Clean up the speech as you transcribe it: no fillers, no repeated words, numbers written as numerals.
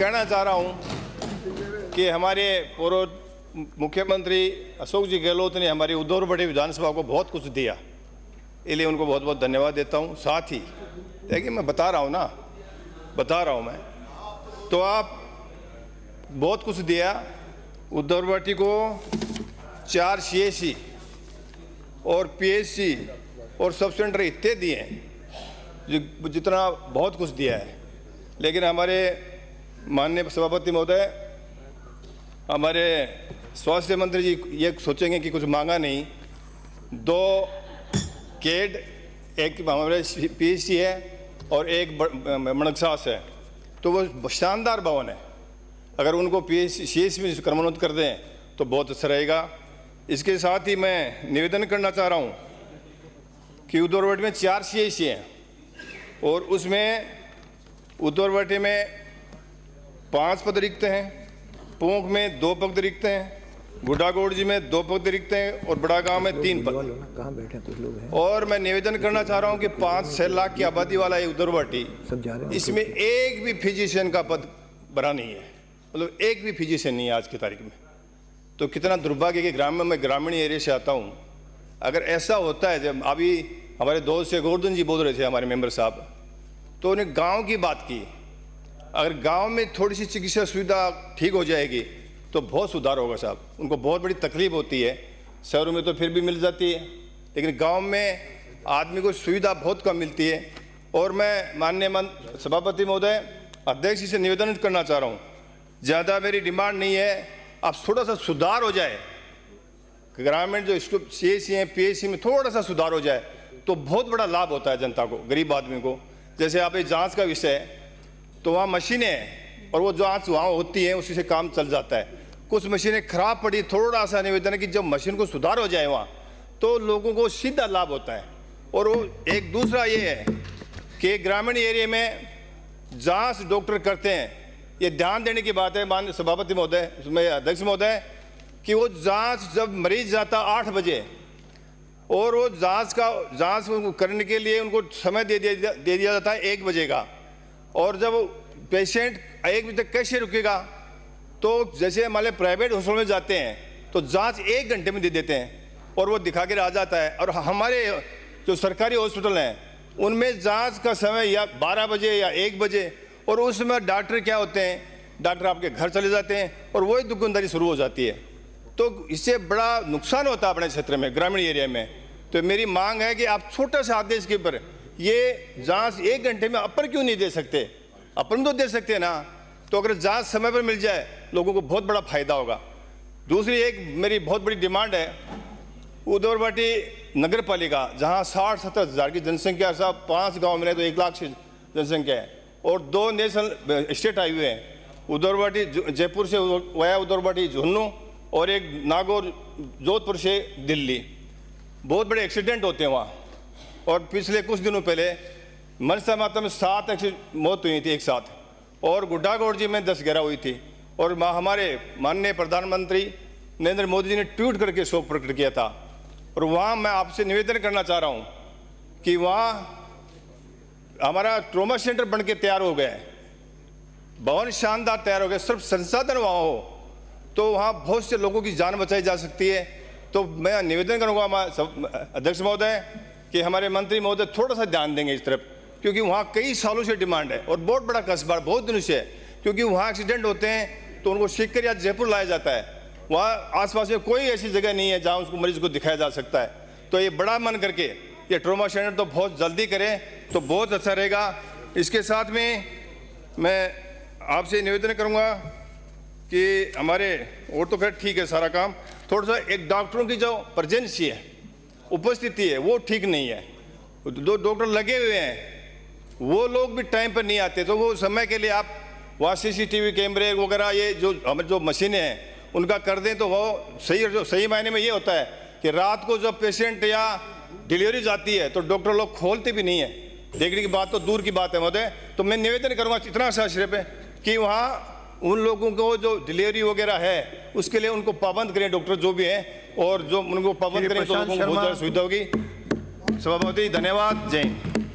कहना चाह रहा हूं कि हमारे पूर्व मुख्यमंत्री अशोक जी गहलोत ने हमारी उद्धवपुर विधानसभा को बहुत कुछ दिया, इसलिए उनको बहुत बहुत धन्यवाद देता हूं। साथ ही देखिए मैं बता रहा हूं मैं, तो आप बहुत कुछ दिया उद्धवपुर को, 4 CSC और PSC और सब सेंटर इतने दिए हैं, जितना बहुत कुछ दिया है। लेकिन हमारे माननीय सभापति महोदय, हमारे स्वास्थ्य मंत्री जी ये सोचेंगे कि कुछ मांगा नहीं। 2 केड, एक हमारे PSC है और एक मणकसास है, तो वो शानदार भवन है। अगर उनको CSC में क्रमोन्नत कर दें तो बहुत अच्छा रहेगा। इसके साथ ही मैं निवेदन करना चाह रहा हूँ कि उद्धवपुर में 4 CSC हैं और उसमें उद्धवपुर में 5 पद रिक्त हैं, पोंक में 2 पद रिक्त हैं, गुड्डागोड़ जी में 2 पद रिक्त हैं और बड़ा गांव में 3 पद। कहाँ बैठे कुछ लोग हैं। और मैं निवेदन करना चाह रहा हूं कि 5-6 लाख की आबादी वाला ये उद्धवपुर, इसमें एक भी फिजिशियन का पद भरा नहीं है, मतलब एक भी फिजिशियन नहीं है आज की तारीख में। तो कितना दुर्भाग्य कि मैं ग्रामीण एरिया से आता हूँ। अगर ऐसा होता है, जब अभी हमारे दोस्त से गोवर्धन जी बोल रहे थे, हमारे मेंबर साहब, तो उन्हें गांव की बात की। अगर गांव में थोड़ी सी चिकित्सा सुविधा ठीक हो जाएगी तो बहुत सुधार होगा साहब। उनको बहुत बड़ी तकलीफ होती है, शहरों में तो फिर भी मिल जाती है, लेकिन गांव में आदमी को सुविधा बहुत कम मिलती है। और मैं माननीय सभापति महोदय, अध्यक्ष जी से निवेदन करना चाह रहा हूँ, ज़्यादा मेरी डिमांड नहीं है, अब थोड़ा सा सुधार हो जाए, ग्रामीण जो CSC हैं PSC में थोड़ा सा सुधार हो जाए तो बहुत बड़ा लाभ होता है जनता को, गरीब आदमी को। जैसे आप ये जांच का विषय है, तो वहाँ मशीनें हैं और वो जांच वहाँ होती है, उसी से काम चल जाता है। कुछ मशीनें खराब पड़ी, थोड़ा सा निवेदन है कि जब मशीन को सुधार हो जाए वहाँ, तो लोगों को सीधा लाभ होता है। और वो एक दूसरा ये है कि ग्रामीण एरिया में जांच डॉक्टर करते हैं, ये ध्यान देने की बात है माननीय सभापति महोदय, अध्यक्ष महोदय, कि वो जांच जब मरीज जाता 8 बजे और वो जांच करने के लिए उनको समय दे दिया जाता है 1 बजे का, और जब पेशेंट 1 बजे तक कैसे रुकेगा। तो जैसे हमारे प्राइवेट हॉस्पिटल में जाते हैं तो जांच 1 घंटे में दे देते हैं और वो दिखा के आ जाता है। और हमारे जो सरकारी हॉस्पिटल हैं उनमें जांच का समय या 12 बजे या 1 बजे, और उसमें डॉक्टर क्या होते हैं, डॉक्टर आपके घर चले जाते हैं और वही दुकानदारी शुरू हो जाती है। तो इससे बड़ा नुकसान होता है अपने क्षेत्र में, ग्रामीण एरिया में। तो मेरी मांग है कि आप छोटा सा आदेश के ऊपर ये जांच 1 घंटे में अपर क्यों नहीं दे सकते, अपन तो दे सकते हैं ना। तो अगर जांच समय पर मिल जाए लोगों को बहुत बड़ा फायदा होगा। दूसरी एक मेरी बहुत बड़ी डिमांड है, उद्धवपुर नगर पालिका जहाँ 60-70 हज़ार की जनसंख्या, साहब 5 गाँव में तो 1 लाख से जनसंख्या है, और 2 नेशनल स्टेट हाईवे हैं, उद्धवपुर जयपुर से वाया उद्धवपुर झुन्नू, और एक नागौर जोधपुर से दिल्ली। बहुत बड़े एक्सीडेंट होते हैं वहाँ। और पिछले कुछ दिनों पहले मनसा माता में 7 मौत हुई थी एक साथ, और गुड्डागोड़ जी में 10-11 हुई थी। और हमारे माननीय प्रधानमंत्री नरेंद्र मोदी जी ने ट्वीट करके शोक प्रकट किया था। और वहाँ मैं आपसे निवेदन करना चाह रहा हूँ कि वहाँ हमारा ट्रॉमा सेंटर बन के तैयार हो गया है, भवन शानदार तैयार हो गया, सिर्फ संसाधन वहाँ हो तो वहाँ बहुत से लोगों की जान बचाई जा सकती है। तो मैं निवेदन करूँगा अध्यक्ष महोदय कि हमारे मंत्री महोदय थोड़ा सा ध्यान देंगे इस तरफ, क्योंकि वहाँ कई सालों से डिमांड है और बहुत बड़ा कस्बा बहुत दिनों से है। क्योंकि वहाँ एक्सीडेंट होते हैं तो उनको सीकर या जयपुर लाया जाता है, वहाँ आसपास में कोई ऐसी जगह नहीं है जहाँ उसको मरीज को दिखाया जा सकता है। तो ये बड़ा मन करके ये ट्रॉमा सेंटर तो बहुत जल्दी करें तो बहुत अच्छा रहेगा। इसके साथ में मैं आपसे निवेदन करूँगा कि हमारे, और तो खैर ठीक है सारा काम, थोड़ा सा एक डॉक्टरों की जो प्रेजेंसी है, उपस्थिति है, वो ठीक नहीं है। 2 डॉक्टर लगे हुए हैं, वो लोग भी टाइम पर नहीं आते, तो वो समय के लिए आप वहाँ CCTV कैमरे वगैरह ये जो मशीनें हैं उनका कर दें तो वो सही मायने में ये होता है कि रात को जब पेशेंट या डिलीवरी जाती है तो डॉक्टर लोग खोलते भी नहीं है, देखने की बात तो दूर की बात है महोदय। तो मैं निवेदन करूँगा इतना सा सिर्फ कि वहाँ उन लोगों को जो डिलीवरी वगैरह है उसके लिए उनको पाबंद करें डॉक्टर जो भी हैं, और जो उनको पाबंद करें तो लोगों को बहुत ज़्यादा सुविधा होगी। सभापति धन्यवाद, जय हिंद।